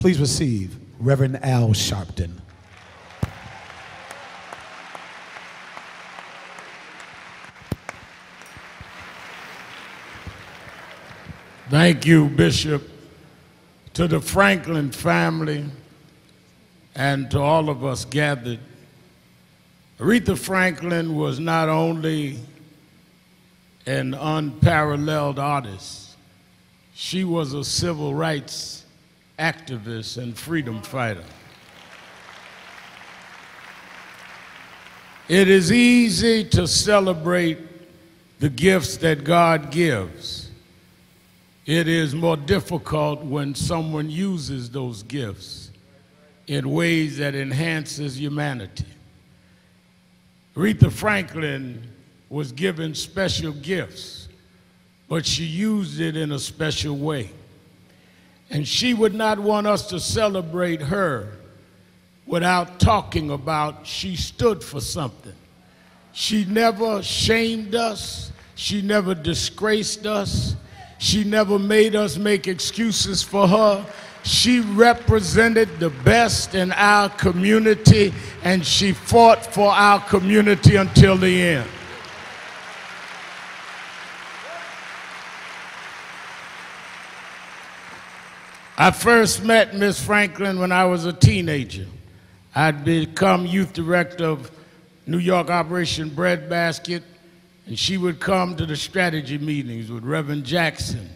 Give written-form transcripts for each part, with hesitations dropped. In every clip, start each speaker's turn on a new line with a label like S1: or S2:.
S1: Please receive Reverend Al Sharpton.
S2: Thank you, Bishop, to the Franklin family and to all of us gathered. Aretha Franklin was not only an unparalleled artist, she was a civil rights activist and freedom fighter. It is easy to celebrate the gifts that God gives. It is more difficult when someone uses those gifts in ways that enhances humanity. Aretha Franklin was given special gifts, but she used it in a special way. And she would not want us to celebrate her without talking about she stood for something. She never shamed us. She never disgraced us. She never made us make excuses for her. She represented the best in our community, and she fought for our community until the end. I first met Miss Franklin when I was a teenager. I'd become youth director of New York Operation Breadbasket, and she would come to the strategy meetings with Reverend Jackson.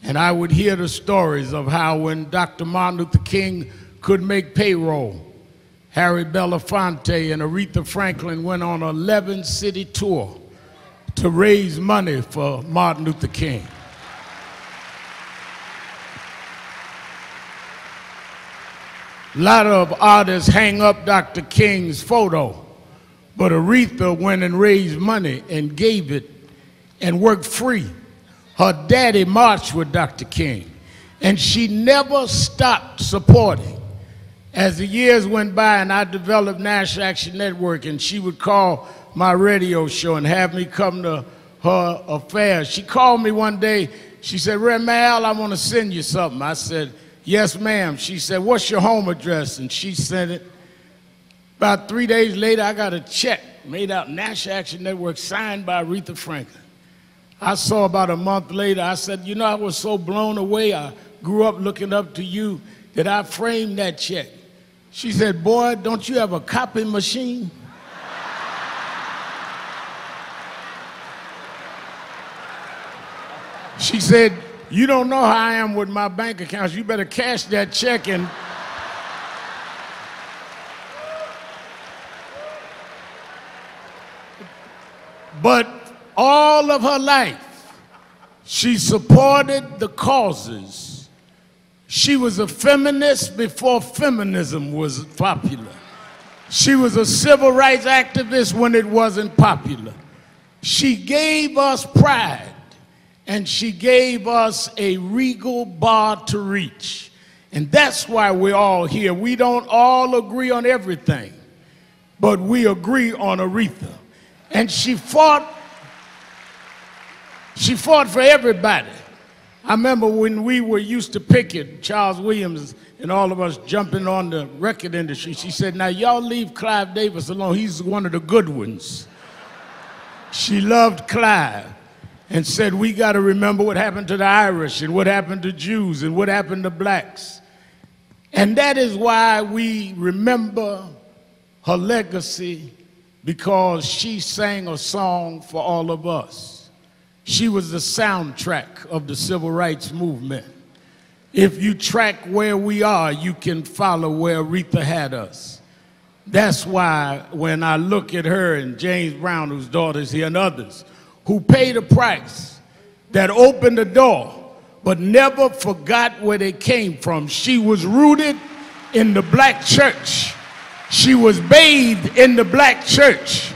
S2: And I would hear the stories of how when Dr. Martin Luther King could make payroll, Harry Belafonte and Aretha Franklin went on an 11-city tour to raise money for Martin Luther King. A lot of artists hang up Dr. King's photo, but Aretha went and raised money and gave it and worked free. Her daddy marched with Dr. King, and she never stopped supporting. As the years went by and I developed National Action Network, and she would call my radio show and have me come to her affairs. She called me one day. She said, "Reverend Al, I want to send you something." I said, "Yes, ma'am." She said, "What's your home address?" And she sent it. About 3 days later, I got a check made out National Action Network signed by Aretha Franklin. I saw about a month later, I said, "You know, I was so blown away. I grew up looking up to you that I framed that check." She said, "Boy, don't you have a copy machine?" She said, "You don't know how I am with my bank accounts. You better cash that check." And but all of her life, she supported the causes. She was a feminist before feminism was popular. She was a civil rights activist when it wasn't popular. She gave us pride, and she gave us a regal bar to reach. And that's why we're all here. We don't all agree on everything, but we agree on Aretha. And she fought for everybody. I remember when we were used to picket, Charles Williams and all of us jumping on the record industry, she said, "Now y'all leave Clive Davis alone. He's one of the good ones." She loved Clive and said, "We got to remember what happened to the Irish and what happened to Jews and what happened to blacks." And that is why we remember her legacy, because she sang a song for all of us. She was the soundtrack of the civil rights movement. If you track where we are, you can follow where Aretha had us. That's why when I look at her and James Brown, whose daughter is here, and others who paid a price, that opened the door, but never forgot where they came from. She was rooted in the black church. She was bathed in the black church.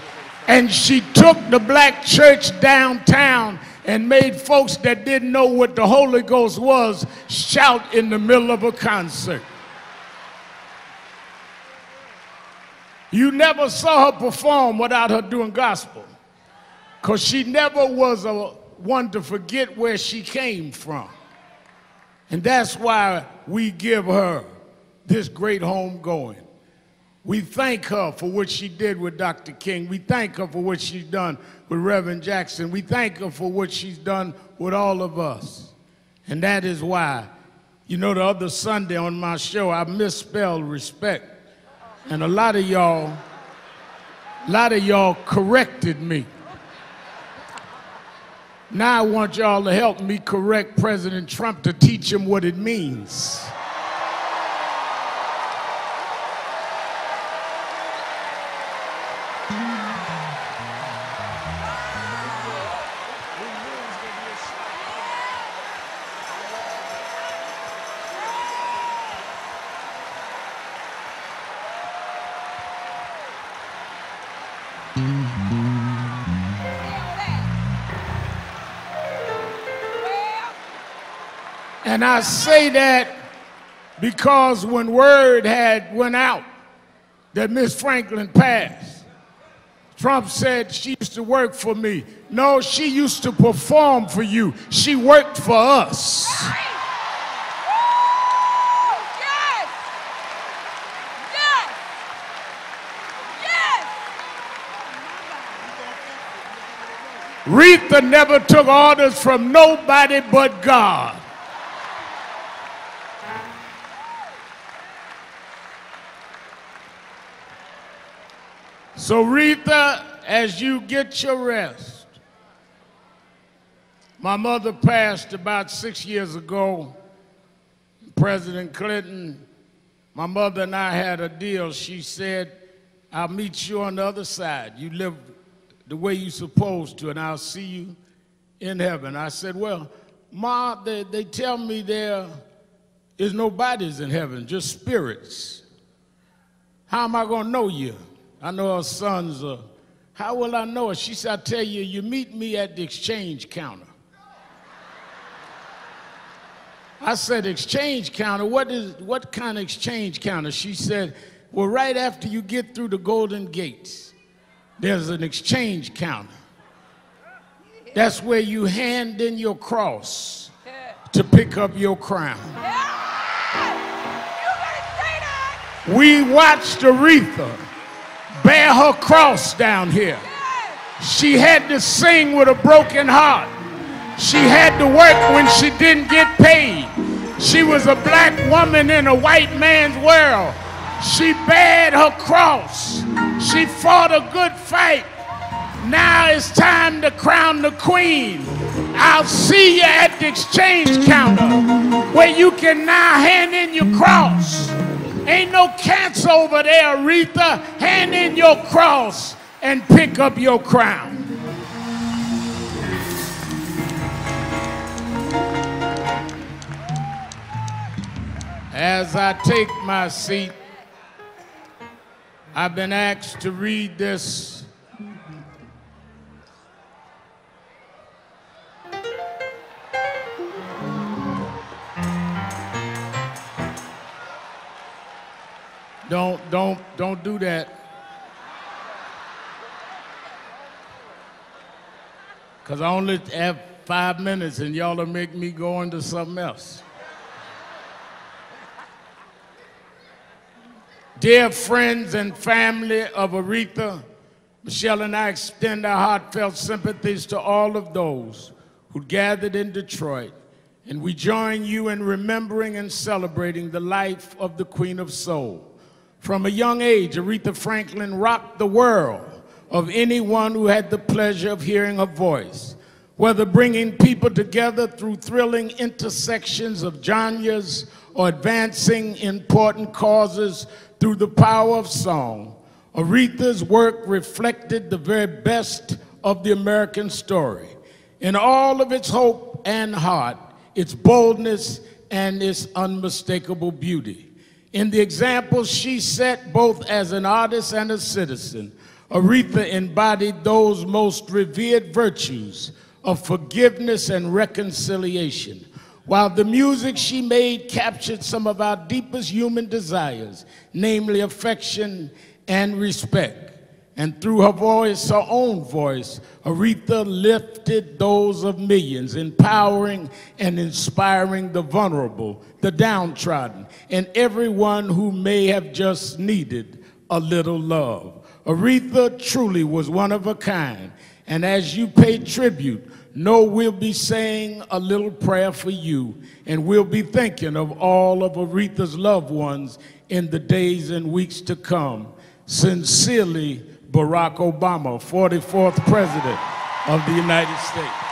S2: And she took the black church downtown and made folks that didn't know what the Holy Ghost was shout in the middle of a concert. You never saw her perform without her doing gospel, because she never was one to forget where she came from. And that's why we give her this great homegoing. We thank her for what she did with Dr. King. We thank her for what she's done with Reverend Jackson. We thank her for what she's done with all of us. And that is why, you know, the other Sunday on my show, I misspelled respect. And a lot of y'all corrected me. Now I want y'all to help me correct President Trump to teach him what it means. And I say that because when word had went out that Miss Franklin passed, Trump said she used to work for me. No, she used to perform for you. She worked for us.
S3: Yes! Yes! Yes!
S2: Aretha never took orders from nobody but God. So Aretha, as you get your rest, my mother passed about 6 years ago. President Clinton, my mother and I had a deal. She said, I'll meet you on the other side. You live the way you're supposed to, and I'll see you in heaven. I said, well, Ma, they tell me there is no bodies in heaven, just spirits. How am I going to know you? I know her sons are. How will I know her? She said, I'll tell you, you meet me at the exchange counter. I said, exchange counter? What kind of exchange counter? She said, well, right after you get through the Golden Gates, there's an exchange counter. That's where you hand in your cross to pick up your crown. We watched Aretha bear her cross down here. She had to sing with a broken heart. She had to work when she didn't get paid. She was a black woman in a white man's world. She bared her cross. She fought a good fight. Now it's time to crown the queen. I'll see you at the exchange counter where you can now hand in your cross. Ain't no cancer over there, Aretha. Hand in your cross and pick up your crown. As I take my seat, I've been asked to read this Don't do that. Because I only have 5 minutes and y'all will make me go into something else. Dear friends and family of Aretha, Michelle and I extend our heartfelt sympathies to all of those who gathered in Detroit, and we join you in remembering and celebrating the life of the Queen of Soul. From a young age, Aretha Franklin rocked the world of anyone who had the pleasure of hearing her voice, whether bringing people together through thrilling intersections of genres or advancing important causes through the power of song. Aretha's work reflected the very best of the American story, in all of its hope and heart, its boldness and its unmistakable beauty. In the examples she set both as an artist and a citizen, Aretha embodied those most revered virtues of forgiveness and reconciliation, while the music she made captured some of our deepest human desires, namely affection and respect. And through her voice, her own voice, Aretha lifted those of millions, empowering and inspiring the vulnerable, the downtrodden, and everyone who may have just needed a little love. Aretha truly was one of a kind, and as you pay tribute, know we'll be saying a little prayer for you, and we'll be thinking of all of Aretha's loved ones in the days and weeks to come. Sincerely, Barack Obama, 44th President of the United States.